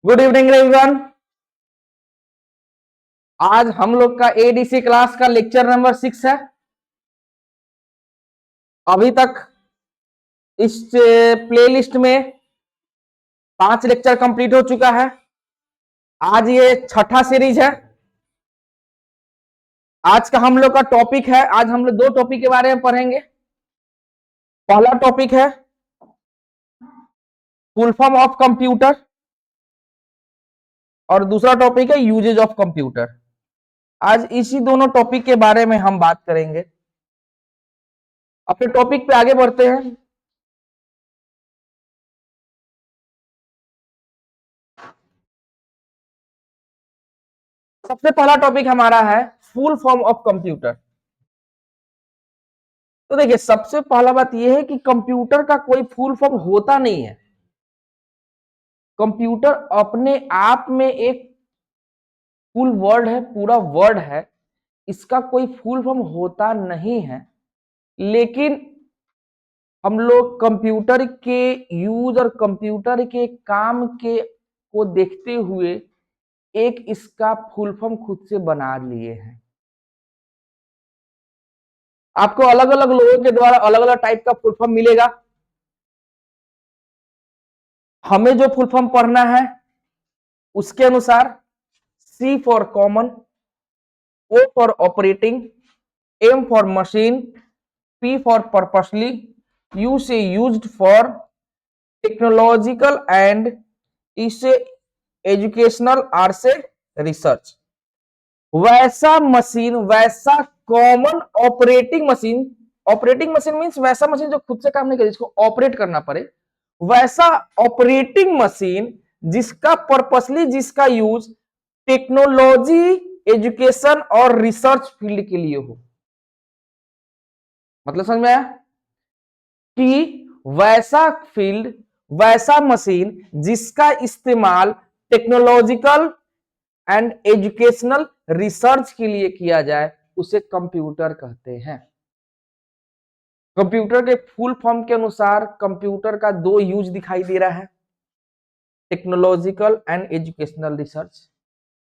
Good evening everyone. आज हम लोग का एडीसी क्लास का लेक्चर नंबर 6 है। अभी तक इस प्लेलिस्ट में 5 लेक्चर कंप्लीट हो चुका है। आज ये छठा सीरीज है। आज का हम लोग का टॉपिक है, आज हम लोग 2 टॉपिक के बारे में पढ़ेंगे। पहला टॉपिक है फुल फॉर्म ऑफ कंप्यूटर और दूसरा टॉपिक है यूजेज ऑफ कंप्यूटर। आज इसी दोनों टॉपिक के बारे में हम बात करेंगे। अपने टॉपिक पे आगे बढ़ते हैं। सबसे पहला टॉपिक हमारा है फुल फॉर्म ऑफ कंप्यूटर। तो देखिए, सबसे पहला बात यह है कि कंप्यूटर का कोई फुल फॉर्म होता नहीं है। कंप्यूटर अपने आप में एक फुल वर्ड है, पूरा वर्ड है। इसका कोई फुल फॉर्म होता नहीं है। लेकिन हम लोग कंप्यूटर के यूज और कंप्यूटर के काम के को देखते हुए एक इसका फुल फॉर्म खुद से बना लिए हैं। आपको अलग अलग लोगों के द्वारा अलग अलग टाइप का फुल फॉर्म मिलेगा। हमें जो फुल फॉर्म पढ़ना है उसके अनुसार C for common, O for operating, M for machine, P for purposely, U से used for technological and E से एजुकेशनल, R से रिसर्च। वैसा मशीन, वैसा common operating machine. Operating machine means वैसा मशीन जो खुद से काम नहीं करे, जिसको ऑपरेट करना पड़े। वैसा ऑपरेटिंग मशीन जिसका पर्पसली, जिसका यूज टेक्नोलॉजी, एजुकेशन और रिसर्च फील्ड के लिए हो। मतलब समझ में आया कि वैसा फील्ड, वैसा मशीन जिसका इस्तेमाल टेक्नोलॉजिकल एंड एजुकेशनल रिसर्च के लिए किया जाए, उसे कंप्यूटर कहते हैं। कंप्यूटर के फुल फॉर्म के अनुसार कंप्यूटर का 2 यूज दिखाई दे रहा है, टेक्नोलॉजिकल एंड एजुकेशनल रिसर्च।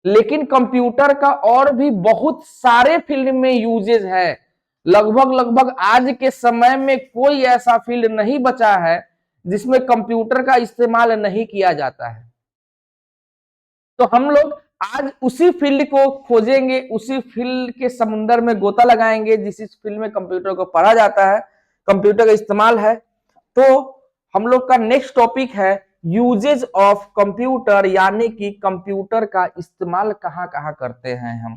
लेकिन कंप्यूटर का और भी बहुत सारे फील्ड में यूजेज है। लगभग लगभग आज के समय में कोई ऐसा फील्ड नहीं बचा है जिसमें कंप्यूटर का इस्तेमाल नहीं किया जाता है। तो हम लोग आज उसी फील्ड को खोजेंगे, उसी फील्ड के समुंदर में गोता लगाएंगे जिस फील्ड में कंप्यूटर को पढ़ा जाता है, कंप्यूटर का इस्तेमाल है। तो हम लोग का नेक्स्ट टॉपिक है यूजेज ऑफ कंप्यूटर, यानी कि कंप्यूटर का इस्तेमाल कहां कहां करते हैं हम।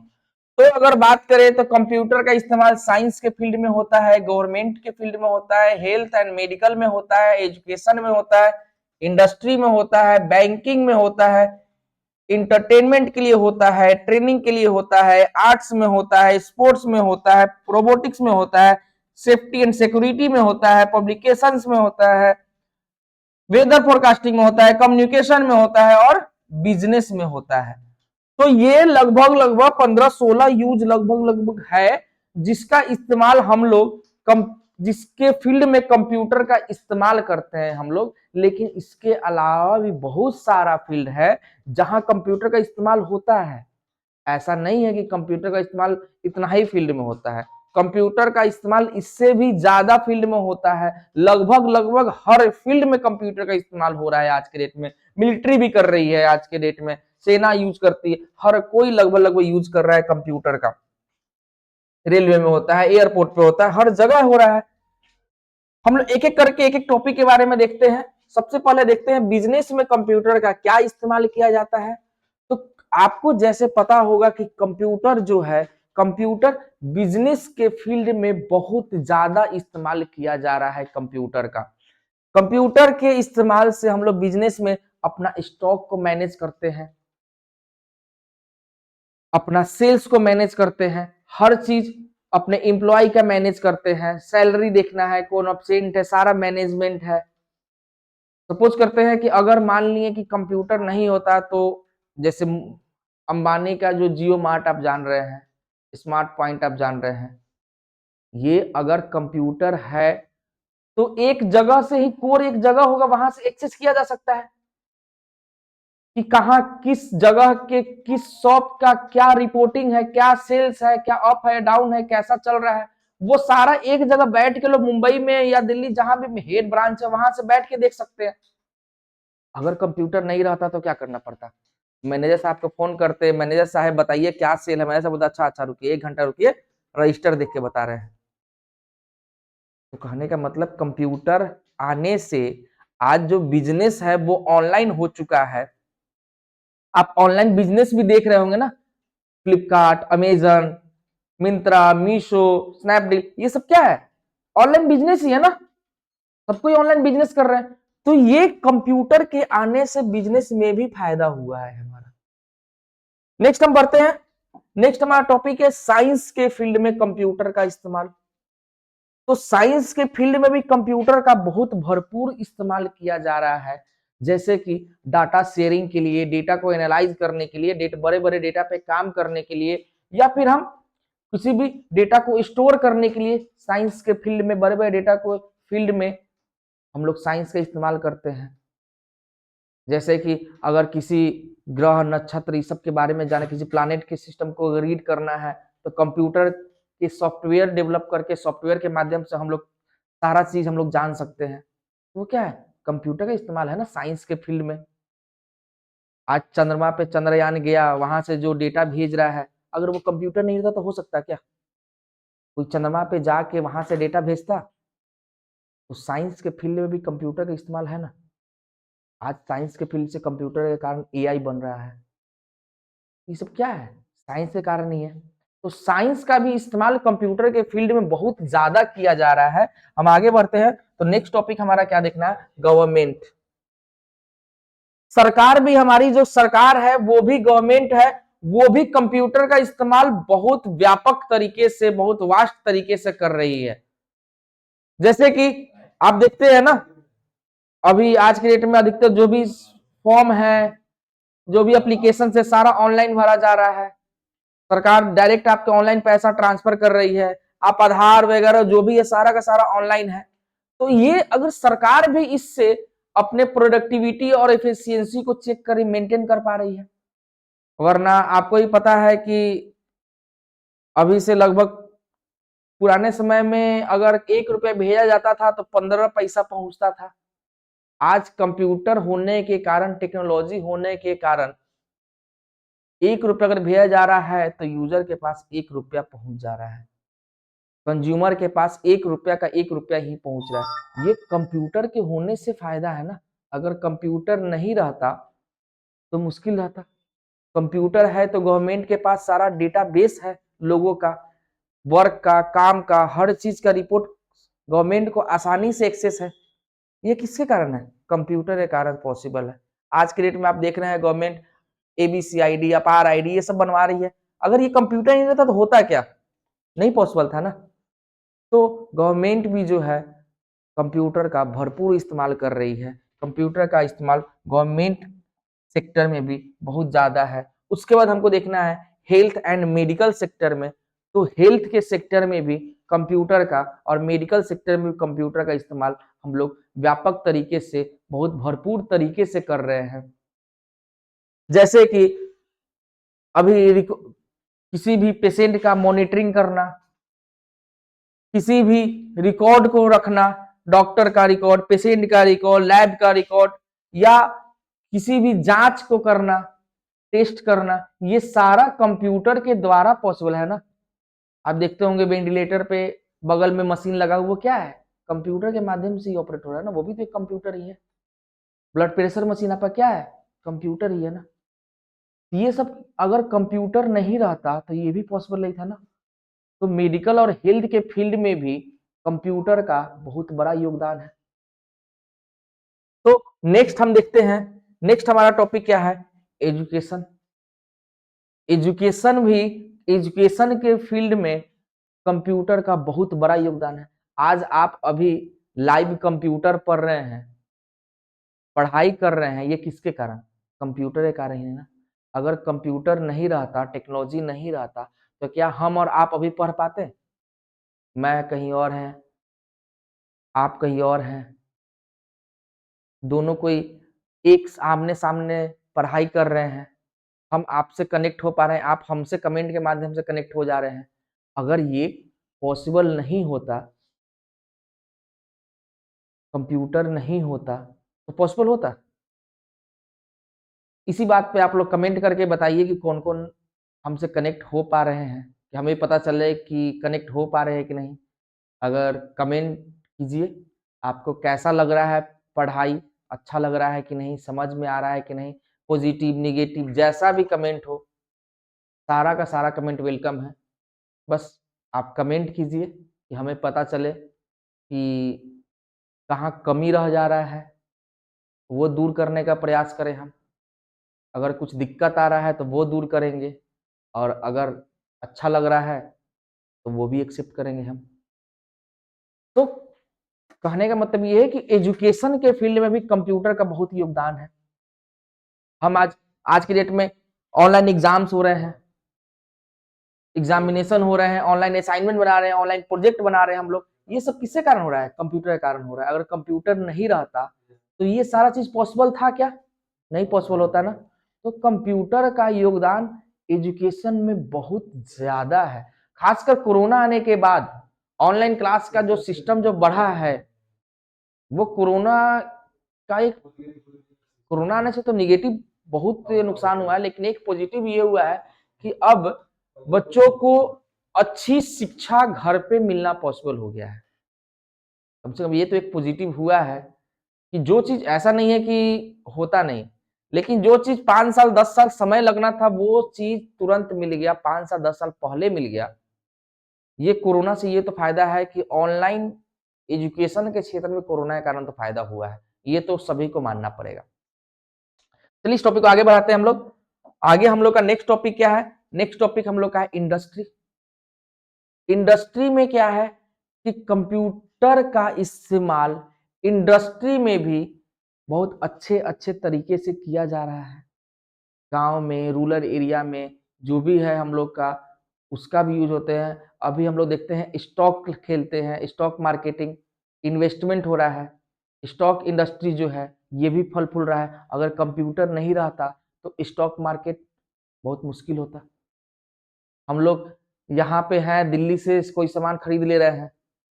तो अगर बात करें तो कंप्यूटर का इस्तेमाल साइंस के फील्ड में होता है, गवर्नमेंट के फील्ड में होता है, हेल्थ एंड मेडिकल में होता है, एजुकेशन में होता है, इंडस्ट्री में होता है, बैंकिंग में होता है, इंटरटेनमेंट के लिए होता है, ट्रेनिंग के लिए होता है, आर्ट्स में होता है, स्पोर्ट्स में होता है, रोबोटिक्स में होता है, सेफ्टी एंड सिक्योरिटी में होता है, पब्लिकेशंस में होता है, वेदर फोरकास्टिंग में होता है, कम्युनिकेशन में होता है और बिजनेस में होता है। तो ये लगभग लगभग 15-16 यूज लगभग लगभग है जिसका इस्तेमाल हम लोग जिसके फील्ड में कंप्यूटर का इस्तेमाल करते हैं हम लोग। लेकिन इसके अलावा भी बहुत सारा फील्ड है जहां कंप्यूटर का इस्तेमाल होता है। ऐसा नहीं है कि कंप्यूटर का इस्तेमाल इतना ही फील्ड में होता है। कंप्यूटर का इस्तेमाल इससे भी ज्यादा फील्ड में होता है। लगभग लगभग हर फील्ड में कंप्यूटर का इस्तेमाल हो रहा है आज के डेट में। मिलिट्री भी कर रही है आज के डेट में, सेना यूज करती है, हर कोई लगभग लगभग यूज कर रहा है कंप्यूटर का। रेलवे में होता है, एयरपोर्ट पे होता है, हर जगह हो रहा है। हम लोग एक एक करके एक एक टॉपिक के बारे में देखते हैं। सबसे पहले देखते हैं बिजनेस में कंप्यूटर का क्या इस्तेमाल किया जाता है। तो आपको जैसे पता होगा कि कंप्यूटर जो है, कंप्यूटर बिजनेस के फील्ड में बहुत ज्यादा इस्तेमाल किया जा रहा है कंप्यूटर का। कंप्यूटर के इस्तेमाल से हम लोग बिजनेस में अपना स्टॉक को मैनेज करते हैं, अपना सेल्स को मैनेज करते हैं, हर चीज अपने एम्प्लॉय का मैनेज करते हैं, सैलरी देखना है, कौन एब्सेंट है, सारा मैनेजमेंट है। सपोज करते हैं कि अगर मान लिए कि कंप्यूटर नहीं होता तो जैसे अंबानी का जो जियो मार्ट आप जान रहे हैं, स्मार्ट पॉइंट आप जान रहे हैं, ये अगर कंप्यूटर है तो एक जगह से ही कोर एक जगह होगा, वहां से एक्सेस किया जा सकता है। कि कहाँ किस जगह के किस शॉप का क्या रिपोर्टिंग है, क्या सेल्स है, क्या अप है डाउन है, कैसा चल रहा है, वो सारा एक जगह बैठ के लोग मुंबई में या दिल्ली जहां भी हेड ब्रांच है वहां से बैठ के देख सकते हैं। अगर कंप्यूटर नहीं रहता तो क्या करना पड़ता, मैनेजर साहब को फोन करते, मैनेजर साहब बताइए क्या सेल है, मैनेजर साहब बोलता अच्छा अच्छा रुकिए 1 घंटा रुकिए रजिस्टर देख के बता रहे हैं। तो कहने का मतलब कंप्यूटर आने से आज जो बिजनेस है वो ऑनलाइन हो चुका है। आप ऑनलाइन बिजनेस भी देख रहे होंगे ना, फ्लिपकार्ट, अमेजन, मिंत्रा, मीशो, स्नैपडील, ये सब क्या है, ऑनलाइन बिजनेस ही है ना, सब कोई ऑनलाइन बिजनेस कर रहे हैं। तो ये कंप्यूटर के आने से बिजनेस में भी फायदा हुआ है हमारा। नेक्स्ट हम बढ़ते हैं, नेक्स्ट हमारा टॉपिक है साइंस के फील्ड में कंप्यूटर का इस्तेमाल। तो साइंस के फील्ड में भी कंप्यूटर का बहुत भरपूर इस्तेमाल किया जा रहा है, जैसे कि डाटा शेयरिंग के लिए, डेटा को एनालाइज करने के लिए, बड़े बड़े डेटा पे काम करने के लिए, या फिर हम किसी भी डेटा को स्टोर करने के लिए साइंस के फील्ड में, बड़े बड़े डेटा को फील्ड में हम लोग साइंस का इस्तेमाल करते हैं। जैसे कि अगर किसी ग्रह, नक्षत्र, इस सब के बारे में जाने, किसी प्लानेट के सिस्टम को रीड करना है तो कंप्यूटर के सॉफ्टवेयर डेवलप करके, सॉफ्टवेयर के माध्यम से हम लोग सारा चीज हम लोग जान सकते हैं। वो क्या है, कंप्यूटर का इस्तेमाल है ना साइंस के फील्ड में। आज चंद्रमा पे चंद्रयान गया, वहां से जो डेटा भेज रहा है, अगर वो कंप्यूटर नहीं रहता तो हो सकता क्या कोई चंद्रमा पे जाके वहां से डेटा भेजता? तो साइंस के फील्ड में भी कंप्यूटर का इस्तेमाल है ना। आज साइंस के फील्ड से कंप्यूटर के कारण एआई बन रहा है। ये सब क्या है, साइंस के कारण ही है। तो साइंस का भी इस्तेमाल कंप्यूटर के फील्ड में बहुत ज्यादा किया जा रहा है। हम आगे बढ़ते हैं, तो नेक्स्ट टॉपिक हमारा क्या देखना है, गवर्नमेंट। सरकार भी, हमारी जो सरकार है वो भी गवर्नमेंट है, वो भी कंप्यूटर का इस्तेमाल बहुत व्यापक तरीके से, बहुत वास्ट तरीके से कर रही है। जैसे कि आप देखते हैं ना, अभी आज के डेट में अधिकतर जो भी फॉर्म है, जो भी एप्लीकेशन है, सारा ऑनलाइन भरा जा रहा है। सरकार डायरेक्ट आपके ऑनलाइन पैसा ट्रांसफर कर रही है, आप आधार वगैरह जो भी है सारा का सारा ऑनलाइन है। तो ये अगर सरकार भी इससे अपने प्रोडक्टिविटी और एफिशिएंसी को चेक कर मेंटेन कर पा रही है, वरना आपको ही पता है कि अभी से लगभग पुराने समय में अगर 1 रुपया भेजा जाता था तो 15 पैसा पहुंचता था। आज कंप्यूटर होने के कारण, टेक्नोलॉजी होने के कारण 1 रुपया अगर भेजा जा रहा है तो यूजर के पास 1 रुपया पहुंच जा रहा है, कंज्यूमर के पास 1 रुपया का 1 रुपया ही पहुंच रहा है। ये कंप्यूटर के होने से फायदा है ना। अगर कंप्यूटर नहीं रहता तो मुश्किल रहता। कंप्यूटर है तो गवर्नमेंट के पास सारा डेटाबेस है, लोगों का वर्क का, काम का, हर चीज का रिपोर्ट गवर्नमेंट को आसानी से एक्सेस है। ये किसके कारण है, कंप्यूटर के कारण पॉसिबल है। आज के डेट में आप देख रहे हैं गवर्नमेंट ABCID, अपार आईडी, ये सब बनवा रही है। अगर ये कंप्यूटर नहीं रहता तो होता क्या, नहीं पॉसिबल था ना। तो गवर्नमेंट भी जो है कंप्यूटर का भरपूर इस्तेमाल कर रही है। कंप्यूटर का इस्तेमाल गवर्नमेंट सेक्टर में भी बहुत ज्यादा है। उसके बाद हमको देखना है हेल्थ एंड मेडिकल सेक्टर में। तो हेल्थ के सेक्टर में भी कंप्यूटर का, और मेडिकल सेक्टर में भी कंप्यूटर का इस्तेमाल हम लोग व्यापक तरीके से, बहुत भरपूर तरीके से कर रहे हैं। जैसे कि अभी किसी भी पेशेंट का मॉनिटरिंग करना, किसी भी रिकॉर्ड को रखना, डॉक्टर का रिकॉर्ड, पेशेंट का रिकॉर्ड, लैब का रिकॉर्ड, या किसी भी जांच को करना, टेस्ट करना, ये सारा कंप्यूटर के द्वारा पॉसिबल है ना। आप देखते होंगे वेंटिलेटर पे बगल में मशीन लगा हुआ, क्या है, कंप्यूटर के माध्यम से ही ऑपरेट हो रहा है ना, वो भी तो एक कंप्यूटर ही है। ब्लड प्रेशर मशीन आपका क्या है, कंप्यूटर ही है ना। ये सब अगर कंप्यूटर नहीं रहता तो ये भी पॉसिबल नहीं था ना। तो मेडिकल और हेल्थ के फील्ड में भी कंप्यूटर का बहुत बड़ा योगदान है। तो नेक्स्ट हम देखते हैं, नेक्स्ट हमारा टॉपिक क्या है, एजुकेशन। एजुकेशन भी, एजुकेशन के फील्ड में कंप्यूटर का बहुत बड़ा योगदान है। आज आप अभी लाइव कंप्यूटर पढ़ रहे हैं, पढ़ाई कर रहे हैं, ये किसके कारण, कंप्यूटर के कारण ही है ना। अगर कंप्यूटर नहीं रहता, टेक्नोलॉजी नहीं रहता, तो क्या हम और आप अभी पढ़ पाते? मैं कहीं और है, आप कहीं और हैं, दोनों कोई एक आमने सामने पढ़ाई कर रहे हैं, हम आपसे कनेक्ट हो पा रहे हैं, आप हमसे कमेंट के माध्यम से कनेक्ट हो जा रहे हैं। अगर ये पॉसिबल नहीं होता, कंप्यूटर नहीं होता, तो पॉसिबल होता? इसी बात पे आप लोग कमेंट करके बताइए कि कौन कौन हमसे कनेक्ट हो पा रहे हैं, कि हमें पता चले कि कनेक्ट हो पा रहे हैं कि नहीं। अगर कमेंट कीजिए, आपको कैसा लग रहा है पढ़ाई, अच्छा लग रहा है कि नहीं, समझ में आ रहा है कि नहीं, पॉजिटिव निगेटिव जैसा भी कमेंट हो, सारा का सारा कमेंट वेलकम है। बस आप कमेंट कीजिए कि हमें पता चले कि कहाँ कमी रह जा रहा है, वो दूर करने का प्रयास करें हम। अगर कुछ दिक्कत आ रहा है तो वो दूर करेंगे, और अगर अच्छा लग रहा है तो वो भी एक्सेप्ट करेंगे हम। तो कहने का मतलब ये है कि एजुकेशन के फील्ड में भी कंप्यूटर का बहुत योगदान है। हम आज की डेट में ऑनलाइन एग्जाम्स हो रहे हैं, एग्जामिनेशन हो रहे हैं, ऑनलाइन असाइनमेंट बना रहे हैं, ऑनलाइन प्रोजेक्ट बना रहे हैं हम लोग। ये सब किसके कारण हो रहा है? कंप्यूटर के कारण हो रहा है। अगर कंप्यूटर नहीं रहता तो ये सारा चीज पॉसिबल था क्या? नहीं पॉसिबल होता ना। तो कंप्यूटर का योगदान एजुकेशन में बहुत ज्यादा है। खासकर कोरोना आने के बाद ऑनलाइन क्लास का जो सिस्टम जो बढ़ा है, वो कोरोना का एक, कोरोना आने से तो निगेटिव बहुत नुकसान हुआ है, लेकिन एक पॉजिटिव ये हुआ है कि अब बच्चों को अच्छी शिक्षा घर पे मिलना पॉसिबल हो गया है। कम से कम ये तो एक पॉजिटिव हुआ है कि जो चीज, ऐसा नहीं है कि होता नहीं, लेकिन जो चीज 5 साल 10 साल समय लगना था, वो चीज तुरंत मिल गया, 5 साल 10 साल पहले मिल गया। ये कोरोना से ये तो फायदा है कि ऑनलाइन एजुकेशन के क्षेत्र में कोरोना के कारण तो फायदा हुआ है, ये तो सभी को मानना पड़ेगा। चलिए इस टॉपिक को आगे बढ़ाते हैं हम लोग। आगे हम लोग का नेक्स्ट टॉपिक क्या है? नेक्स्ट टॉपिक हम लोग का है इंडस्ट्री। इंडस्ट्री में क्या है कि कंप्यूटर का इस्तेमाल इंडस्ट्री में भी बहुत अच्छे अच्छे तरीके से किया जा रहा है। गांव में, रूरल एरिया में जो भी है हम लोग का, उसका भी यूज होते हैं। अभी हम लोग देखते हैं स्टॉक खेलते हैं, स्टॉक मार्केटिंग, इन्वेस्टमेंट हो रहा है, स्टॉक इंडस्ट्री जो है ये भी फल फूल रहा है। अगर कंप्यूटर नहीं रहता तो स्टॉक मार्केट बहुत मुश्किल होता। हम लोग यहाँ पे हैं, दिल्ली से कोई सामान खरीद ले रहे हैं,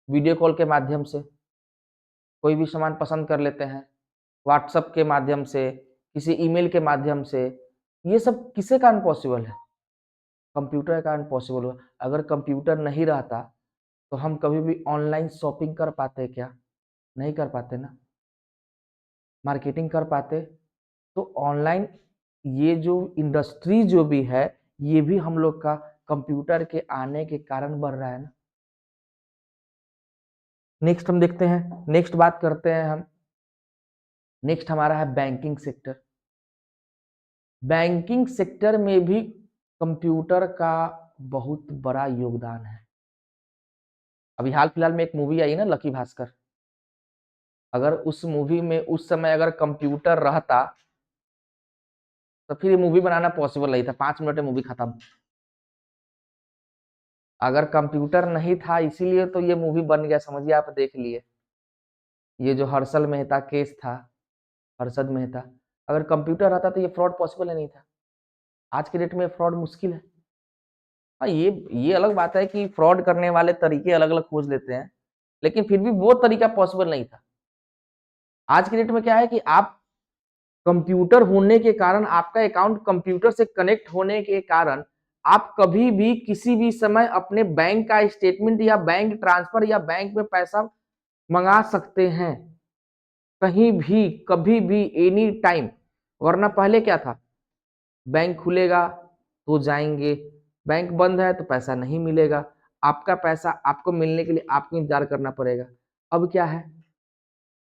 वीडियो कॉल के माध्यम से कोई भी सामान पसंद कर लेते हैं, व्हाट्सएप के माध्यम से, किसी ईमेल के माध्यम से। ये सब किसके कारण पॉसिबल है? कंप्यूटर के कारण पॉसिबल हुआ। अगर कंप्यूटर नहीं रहता तो हम कभी भी ऑनलाइन शॉपिंग कर पाते क्या? नहीं कर पाते ना। मार्केटिंग कर पाते? तो ऑनलाइन ये जो इंडस्ट्री जो भी है, ये भी हम लोग का कंप्यूटर के आने के कारण बढ़ रहा है ना। नेक्स्ट हम देखते हैं, नेक्स्ट बात करते हैं हम। नेक्स्ट हमारा है बैंकिंग सेक्टर। बैंकिंग सेक्टर में भी कंप्यूटर का बहुत बड़ा योगदान है। अभी हाल फिलहाल में एक मूवी आई ना, लकी भास्कर। अगर उस मूवी में उस समय अगर कंप्यूटर रहता तो फिर ये मूवी बनाना पॉसिबल नहीं था, 5 मिनट में मूवी खत्म। अगर कंप्यूटर नहीं था इसीलिए तो ये मूवी बन गया, समझिए आप देख लिए। ये जो हर्षल मेहता केस था, हर्षद मेहता, अगर कंप्यूटर रहता तो ये फ्रॉड पॉसिबल ही नहीं था। आज के डेट में फ्रॉड मुश्किल है। हाँ, ये अलग बात है कि फ्रॉड करने वाले तरीके अलग अलग खोज लेते हैं, लेकिन फिर भी वो तरीका पॉसिबल नहीं था। आज के डेट में क्या है कि आप कंप्यूटर होने के कारण, आपका अकाउंट कंप्यूटर से कनेक्ट होने के कारण आप कभी भी किसी भी समय अपने बैंक का स्टेटमेंट या बैंक ट्रांसफर या बैंक में पैसा मंगा सकते हैं, कहीं भी कभी भी एनी टाइम। वरना पहले क्या था? बैंक खुलेगा तो जाएंगे, बैंक बंद है तो पैसा नहीं मिलेगा, आपका पैसा आपको मिलने के लिए आपको इंतजार करना पड़ेगा। अब क्या है?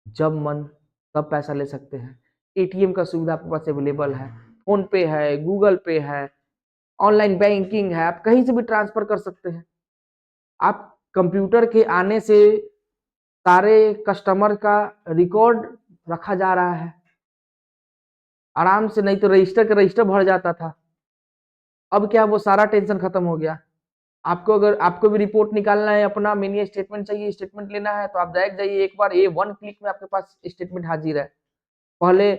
जब मन तब पैसा ले सकते हैं। एटीएम का सुविधा आपके पास अवेलेबल है, फोन पे है, गूगल पे है, ऑनलाइन बैंकिंग है, आप कहीं से भी ट्रांसफर कर सकते हैं। आप कंप्यूटर के आने से सारे कस्टमर का रिकॉर्ड रखा जा रहा है आराम से, नहीं तो रजिस्टर का रजिस्टर भर जाता था। अब क्या, वो सारा टेंशन खत्म हो गया। आपको अगर आपको भी रिपोर्ट निकालना है, अपना मिनी स्टेटमेंट चाहिए, स्टेटमेंट लेना है, तो आप डायरेक्ट जाइए, एक बार ये 1 क्लिक में आपके पास स्टेटमेंट हाजिर है। पहले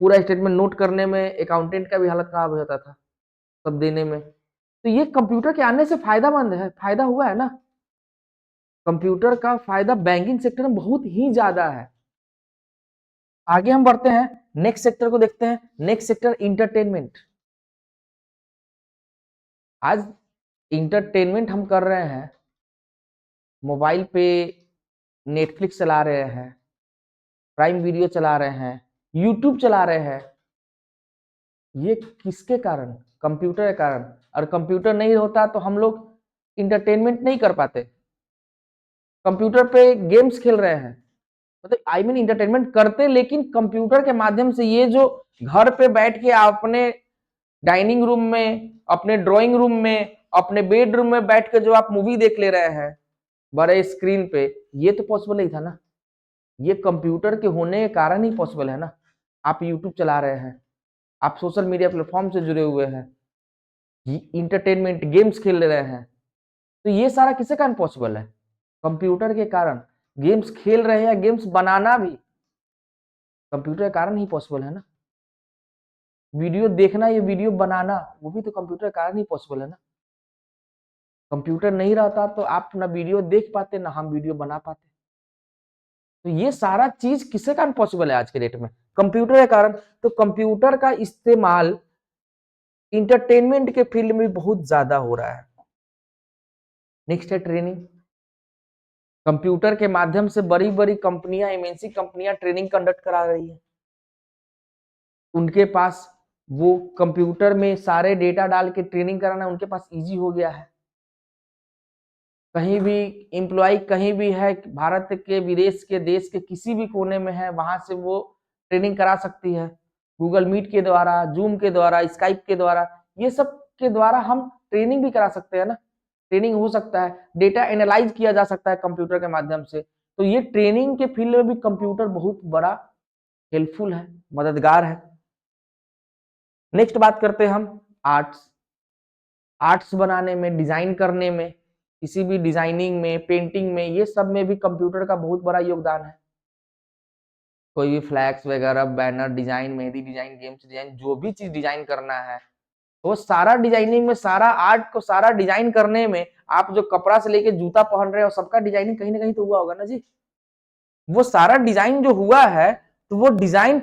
पूरा स्टेटमेंट नोट करने में अकाउंटेंट का भी हालत खराब हो जाता था, सब देने में। तो ये कंप्यूटर के आने से फायदामंद है, फायदा हुआ है ना। कंप्यूटर का फायदा बैंकिंग सेक्टर में बहुत ही ज्यादा है। आगे हम बढ़ते हैं, नेक्स्ट सेक्टर को देखते हैं। Next sector entertainment. आज इंटरटेनमेंट हम कर रहे हैं, मोबाइल पे नेटफ्लिक्स चला रहे हैं, प्राइम वीडियो चला रहे हैं, यूट्यूब चला रहे हैं। ये किसके कारण? कंप्यूटर के कारण। और कंप्यूटर नहीं होता तो हम लोग इंटरटेनमेंट नहीं कर पाते। कंप्यूटर पे गेम्स खेल रहे हैं, मतलब आई मीन इंटरटेनमेंट करते, लेकिन कंप्यूटर के माध्यम से। ये जो घर पे बैठ के अपने डाइनिंग रूम में, अपने ड्राइंग रूम में, अपने बेडरूम में बैठ के जो आप मूवी देख ले रहे हैं बड़े स्क्रीन पे, ये तो पॉसिबल नहीं था ना। ये कंप्यूटर के होने के कारण ही पॉसिबल है ना। आप यूट्यूब चला रहे हैं, आप सोशल मीडिया प्लेटफॉर्म से जुड़े हुए हैं, इंटरटेनमेंट गेम्स खेल रहे हैं, तो ये सारा किसके कारण पॉसिबल है? कंप्यूटर के कारण। गेम्स खेल रहे हैं, गेम्स बनाना भी कंप्यूटर के कारण ही पॉसिबल है ना। वीडियो देखना, ये वीडियो बनाना, वो भी तो कंप्यूटर के कारण ही पॉसिबल है ना। कंप्यूटर नहीं रहता तो आप ना वीडियो देख पाते, ना हम वीडियो बना पाते। तो ये सारा चीज किसके कारण पॉसिबल है आज के डेट में? कंप्यूटर के कारण। तो कंप्यूटर का इस्तेमाल इंटरटेनमेंट के फील्ड में बहुत ज्यादा हो रहा है। नेक्स्ट है ट्रेनिंग। कंप्यूटर के माध्यम से बड़ी बड़ी कंपनियां, एमएनसी कंपनियां ट्रेनिंग कंडक्ट करा रही है। उनके पास वो कंप्यूटर में सारे डेटा डाल के ट्रेनिंग कराना उनके पास इजी हो गया है। कहीं भी एम्प्लॉय कहीं भी है, भारत के, विदेश के, देश के किसी भी कोने में है, वहां से वो ट्रेनिंग करा सकती है। गूगल मीट के द्वारा, जूम के द्वारा, स्काइप के द्वारा, ये सब के द्वारा हम ट्रेनिंग भी करा सकते हैं ना। ट्रेनिंग हो सकता है, डेटा एनालाइज किया जा सकता है कंप्यूटर के माध्यम से। तो ये ट्रेनिंग के फील्ड में भी कंप्यूटर बहुत बड़ा हेल्पफुल है, मददगार है। नेक्स्ट बात करते हैं हम आर्ट्स। आर्ट्स बनाने में, डिजाइन करने में, किसी भी डिजाइनिंग में, पेंटिंग में, ये सब में भी कंप्यूटर का बहुत बड़ा योगदान है। कोई भी फ्लैक्स वगैरह, banner design, mehndi design, games design, जो भी चीज डिजाइन करना है, तो सारा डिजाइनिंग में, सारा आर्ट को सारा डिजाइन करने में, आप जो कपड़ा से लेके जूता पहन रहे हो, सबका डिजाइनिंग कहीं ना कहीं तो हुआ होगा ना जी। वो सारा डिजाइन जो हुआ है, तो वो डिजाइन,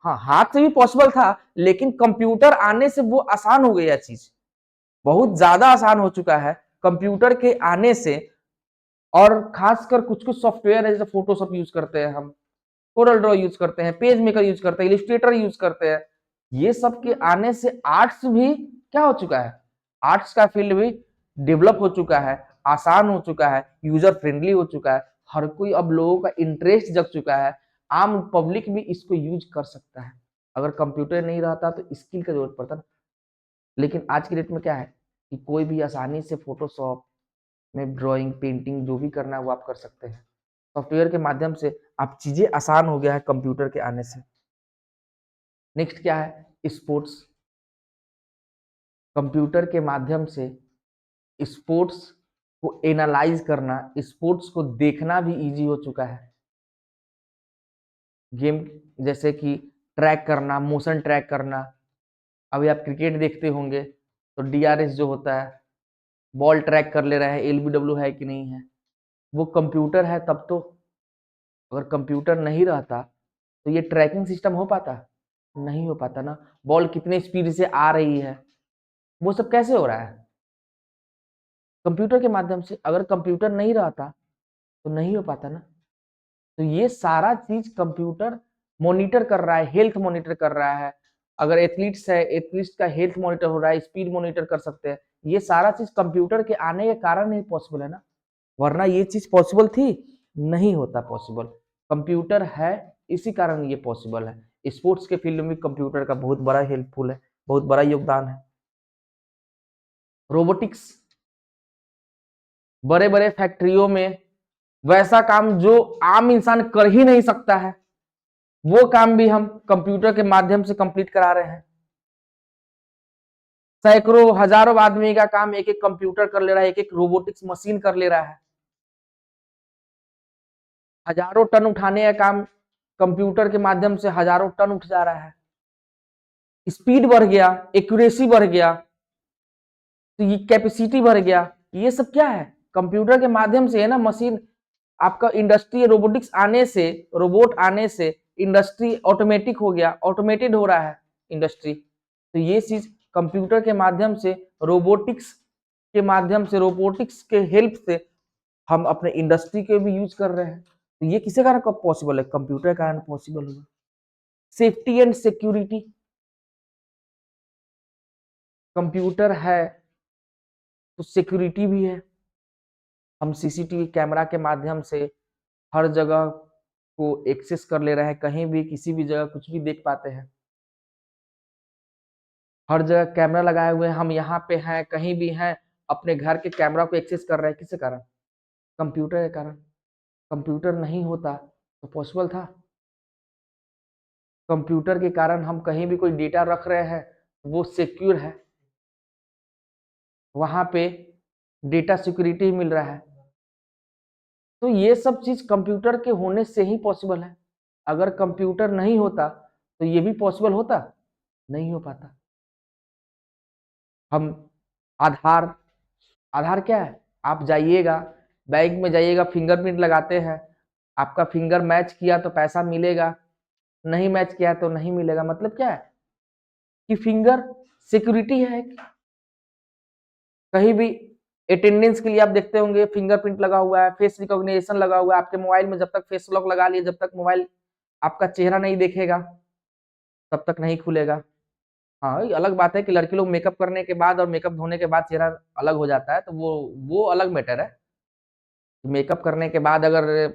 हाँ, हाथ से भी पॉसिबल था, लेकिन कंप्यूटर आने से वो आसान हो गया चीज, बहुत ज्यादा आसान हो चुका है कंप्यूटर के आने से। और खासकर कुछ कुछ सॉफ्टवेयर है, जैसे फोटोशॉप यूज करते हैं हम, कोरल ड्रॉ यूज करते हैं, पेज मेकर यूज करते हैं, इलिस्ट्रेटर यूज करते हैं। ये सब के आने से आर्ट्स भी क्या हो चुका है? आर्ट्स का फील्ड भी डेवलप हो चुका है, आसान हो चुका है, यूजर फ्रेंडली हो चुका है। हर कोई, अब लोगों का इंटरेस्ट जग चुका है, आम पब्लिक भी इसको यूज कर सकता है। अगर कंप्यूटर नहीं रहता तो स्किल का जरूरत पड़ता ना। लेकिन आज की डेट में क्या है कि कोई भी आसानी से फोटोशॉप में ड्राइंग, पेंटिंग, जो भी करना है वो आप कर सकते हैं। सॉफ्टवेयर के माध्यम से आप चीजें आसान हो गया है कंप्यूटर के आने से। नेक्स्ट क्या है? स्पोर्ट्स। कंप्यूटर के माध्यम से स्पोर्ट्स को एनालाइज करना, स्पोर्ट्स को देखना भी इजी हो चुका है। गेम जैसे कि ट्रैक करना, मोशन ट्रैक करना। अभी आप क्रिकेट देखते होंगे तो डीआरएस जो होता है, बॉल ट्रैक कर ले रहा है, एलबीडब्ल्यू है कि नहीं है, वो कंप्यूटर है तब तो। अगर कंप्यूटर नहीं रहता तो ये ट्रैकिंग सिस्टम हो पाता? नहीं हो पाता ना। बॉल कितने स्पीड से आ रही है, वो सब कैसे हो रहा है? कंप्यूटर के माध्यम से। अगर कंप्यूटर नहीं रहता तो नहीं हो पाता ना। तो ये सारा चीज कंप्यूटर मॉनिटर कर रहा है, हेल्थ मॉनिटर कर रहा है। अगर एथलीट्स है, एथलीट्स का हेल्थ मॉनिटर हो रहा है, स्पीड मॉनिटर कर सकते हैं। ये सारा चीज कंप्यूटर के आने के कारण ही पॉसिबल है ना, वरना ये चीज पॉसिबल थी? नहीं होता पॉसिबल। कंप्यूटर है, इसी कारण ये पॉसिबल है। स्पोर्ट्स के फील्ड में कंप्यूटर का बहुत बड़ा हेल्पफुल है, बहुत बड़ा योगदान है। रोबोटिक्स। बड़े बड़े फैक्ट्रियों में वैसा काम जो आम इंसान कर ही नहीं सकता है, वो काम भी हम कंप्यूटर के माध्यम से कंप्लीट करा रहे हैं। सैकड़ों, हजारों आदमी का काम एक एक कंप्यूटर कर ले रहा है, एक एक रोबोटिक्स मशीन कर ले रहा है। हजारों टन उठाने का काम कंप्यूटर के माध्यम से हजारों टन उठ जा रहा है। स्पीड बढ़ गया, एक्यूरेसी बढ़ गया, तो ये कैपेसिटी बढ़ गया। ये सब क्या है? कंप्यूटर के माध्यम से है ना। मशीन आपका इंडस्ट्री रोबोटिक्स आने से, रोबोट आने से इंडस्ट्री ऑटोमेटिक हो गया, ऑटोमेटेड हो रहा है इंडस्ट्री। तो ये चीज कंप्यूटर के माध्यम से, रोबोटिक्स के माध्यम से, रोबोटिक्स के हेल्प से हम अपने इंडस्ट्री के भी यूज कर रहे हैं। तो ये किसके कारण पॉसिबल है? कंप्यूटर के कारण पॉसिबल होगा। सेफ्टी एंड सिक्योरिटी, कंप्यूटर है तो सिक्योरिटी भी है। हम सीसीटीवी कैमरा के माध्यम से हर जगह को एक्सेस कर ले रहे हैं, कहीं भी किसी भी जगह कुछ भी देख पाते हैं। हर जगह कैमरा लगाए हुए हैं, हम यहाँ पे हैं, कहीं भी हैं, अपने घर के कैमरा को एक्सेस कर रहे हैं। किसके कारण? कंप्यूटर के कारण। कंप्यूटर नहीं होता तो पॉसिबल था? कंप्यूटर के कारण हम कहीं भी कोई डेटा रख रहे हैं, वो सिक्योर है, वहां पे डेटा सिक्योरिटी मिल रहा है। तो ये सब चीज कंप्यूटर के होने से ही पॉसिबल है। अगर कंप्यूटर नहीं होता तो ये भी पॉसिबल होता? नहीं हो पाता। हम आधार, आधार क्या है? आप जाइएगा बैंक में, जाइएगा, फिंगरप्रिंट लगाते हैं, आपका फिंगर मैच किया तो पैसा मिलेगा, नहीं मैच किया तो नहीं मिलेगा। मतलब क्या है कि फिंगर सिक्योरिटी है। कहीं भी अटेंडेंस के लिए आप देखते होंगे फिंगरप्रिंट लगा हुआ है, फेस रिकॉग्निशन लगा हुआ है आपके मोबाइल में। जब तक फेस लॉक लगा लिए, जब तक मोबाइल आपका चेहरा नहीं देखेगा तब तक नहीं खुलेगा। हाँ, ये अलग बात है कि लड़के लोग मेकअप करने के बाद और मेकअप धोने के बाद चेहरा अलग हो जाता है, तो वो अलग मैटर है। मेकअप करने के बाद अगर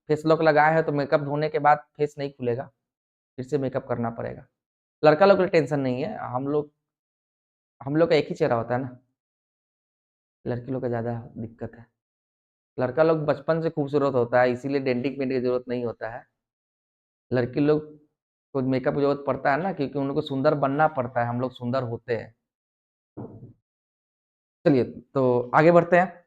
फेस लॉक लगाए हैं तो मेकअप धोने के बाद फेस नहीं खुलेगा, फिर से मेकअप करना पड़ेगा। लड़का लोग को टेंशन नहीं है, हम लोग का एक ही चेहरा होता है ना। लड़की लोग का ज्यादा दिक्कत है। लड़का लोग बचपन से खूबसूरत होता है, इसीलिए डेंटिंग पेंट की जरूरत नहीं होता है। लड़की लोग को मेकअप की जरूरत पड़ता है ना, क्योंकि उनको सुंदर बनना पड़ता है, हम लोग सुंदर होते हैं। चलिए तो आगे बढ़ते हैं।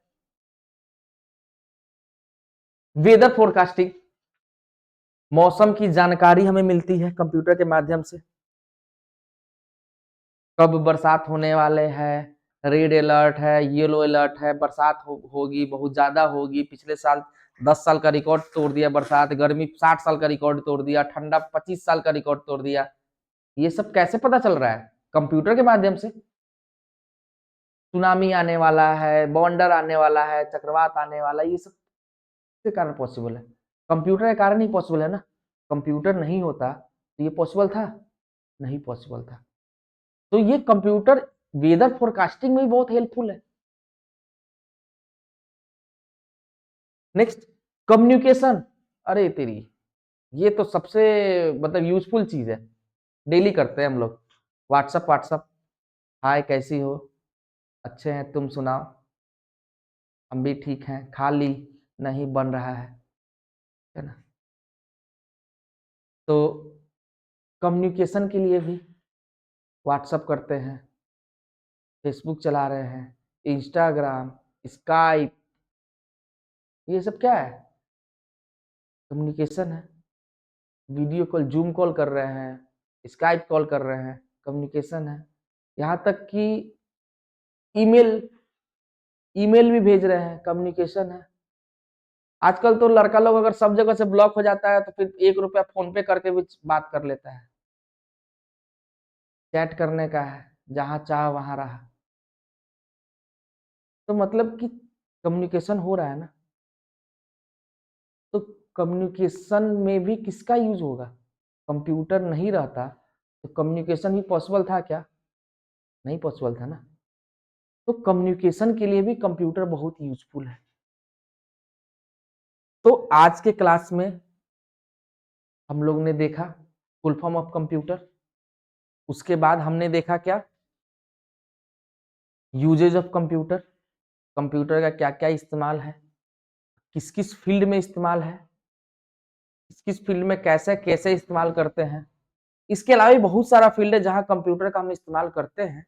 वेदर फोरकास्टिंग, मौसम की जानकारी हमें मिलती है कंप्यूटर के माध्यम से। कब बरसात होने वाले हैं, रेड अलर्ट है, येलो अलर्ट है, बरसात होगी, बहुत ज्यादा होगी। पिछले साल 10 साल का रिकॉर्ड तोड़ दिया बरसात, गर्मी 60 साल का रिकॉर्ड तोड़ दिया, ठंडा 25 साल का रिकॉर्ड तोड़ दिया। ये सब कैसे पता चल रहा है? कंप्यूटर के माध्यम से। सुनामी आने वाला है, बवंडर आने वाला है, चक्रवात आने वाला है, ये सब के कारण पॉसिबल है। कंप्यूटर के कारण ही पॉसिबल है ना। कंप्यूटर नहीं होता तो ये पॉसिबल था? नहीं पॉसिबल था। तो ये कंप्यूटर वेदर फोरकास्टिंग में भी बहुत हेल्पफुल है। Next, communication. अरे तेरी, ये तो सबसे मतलब यूजफुल चीज है, डेली करते हैं हम लोग। व्हाट्सअप व्हाट्सअप, हाय कैसी हो, अच्छे हैं, तुम सुनाओ, हम भी ठीक हैं, खा ली, नहीं बन रहा है ना। तो कम्युनिकेशन के लिए भी व्हाट्सअप करते हैं, फेसबुक चला रहे हैं, इंस्टाग्राम, स्काइप, ये सब क्या है? कम्युनिकेशन है। वीडियो कॉल, जूम कॉल कर रहे हैं, स्काइप कॉल कर रहे हैं, कम्युनिकेशन है। यहाँ तक कि ईमेल, ईमेल भी भेज रहे हैं, कम्युनिकेशन है। आजकल तो लड़का लोग अगर सब जगह से ब्लॉक हो जाता है तो फिर 1 रुपया फोन पे करके भी बात कर लेता है। चैट करने का है, जहां चाह वहां रहा। तो मतलब कि कम्युनिकेशन हो रहा है ना। तो कम्युनिकेशन में भी किसका यूज होगा? कंप्यूटर नहीं रहता तो कम्युनिकेशन भी पॉसिबल था क्या? नहीं पॉसिबल था ना। तो कम्युनिकेशन के लिए भी कंप्यूटर बहुत यूजफुल है। तो आज के क्लास में हम लोग ने देखा फुल फॉर्म ऑफ कंप्यूटर। उसके बाद हमने देखा क्या? यूजेज ऑफ कंप्यूटर, कंप्यूटर का क्या क्या इस्तेमाल है, किस किस फील्ड में इस्तेमाल है, किस किस फील्ड में कैसे कैसे इस्तेमाल करते हैं। इसके अलावा भी बहुत सारा फील्ड है जहां कंप्यूटर का हम इस्तेमाल करते हैं,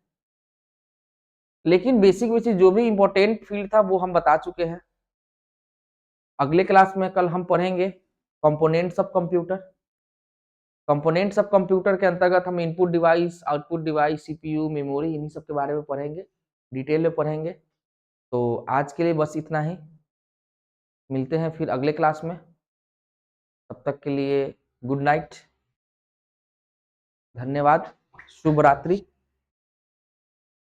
लेकिन बेसिक बेसिक जो भी इंपॉर्टेंट फील्ड था वो हम बता चुके हैं। अगले क्लास में कल हम पढ़ेंगे components of computer. Components of computer के अंतर्गत हम input device, output device, CPU, memory, इन्हीं सब के बारे में पढ़ेंगे, डिटेल में पढ़ेंगे। तो आज के लिए बस इतना ही, मिलते हैं फिर अगले क्लास में। तब तक के लिए गुड नाइट, धन्यवाद, शुभ रात्रि।